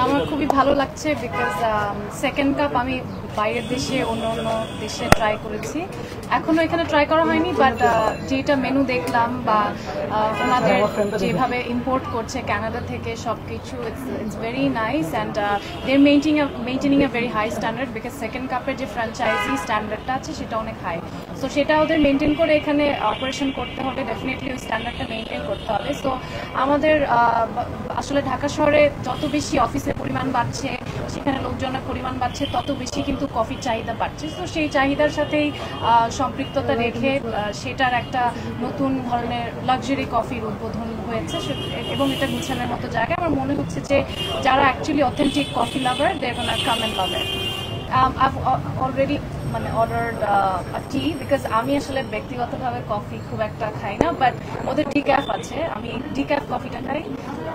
আমার খুবই ভালো লাগছে বিকজ সেকেন্ড কাপ আমি বাইরের দেশে অন্য দেশে ট্রাই করেছি, এখনো এখানে ট্রাই করা হয়নি, বাট যেটা মেনু দেখলাম বা ওনাদের যেভাবে ইম্পোর্ট করছে কানাডা থেকে সব কিছু, it's very nice and there maintaining a very high standard because second কাপের যে ফ্র্যাঞ্চাইজি স্ট্যান্ডার্ডটা আছে সেটা অনেক হাই, সো সেটা ওদের মেনটেন করে এখানে অপারেশন করতে হবে, ডেফিনেটলি ওই স্ট্যান্ডার্ডটা মেনটেন করতে হবে। সো আমাদের আসলে ঢাকা শহরে যত বেশি অফিসের পরিমাণ বাড়ছে, সেখানে লোকজনের পরিমাণ বাড়ছে, তত বেশি কিন্তু কফির চাহিদা বাড়ছে। তো সেই চাহিদার সাথেই সম্পৃক্ততা রেখে সেটার একটা নতুন ধরনের লাক্সারি কফির উদ্বোধন হয়েছে এবং এটা গুছানোর মতো জায়গা। আমার মনে হচ্ছে যে যারা actually authentic coffee lover, they gonna come and love it. I've already ordered a tea because আমি আসলে ব্যক্তিগতভাবে কফি খুব একটা খাই না, বাট ওদের ডিক্যাফ আছে, আমি ডিক্যাফ কফিটা খাই।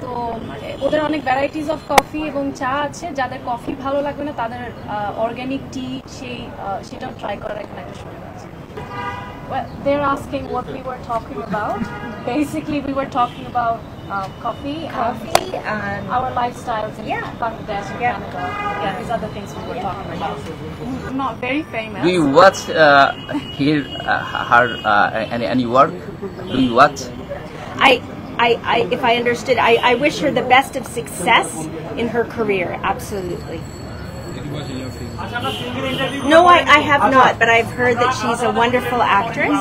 তো ওদের অনেক ভ্যারাইটিস অফ কফি এবং চা আছে, যাদের কফি ভালো লাগবে না তাদের অর্গ্যানিক টি সেটাও ট্রাই করার এখানে একটা সুযোগ আছে। Well, they're asking what we were talking about. Basically, we were talking about coffee and our lifestyles in Bangladesh and Canada. Yeah, these are the things we were talking about. I'm not very famous. Do you watch her any work? Do you watch? If I understood, I wish her the best of success in her career. Absolutely. No, I have not, but I've heard that she's a wonderful actress.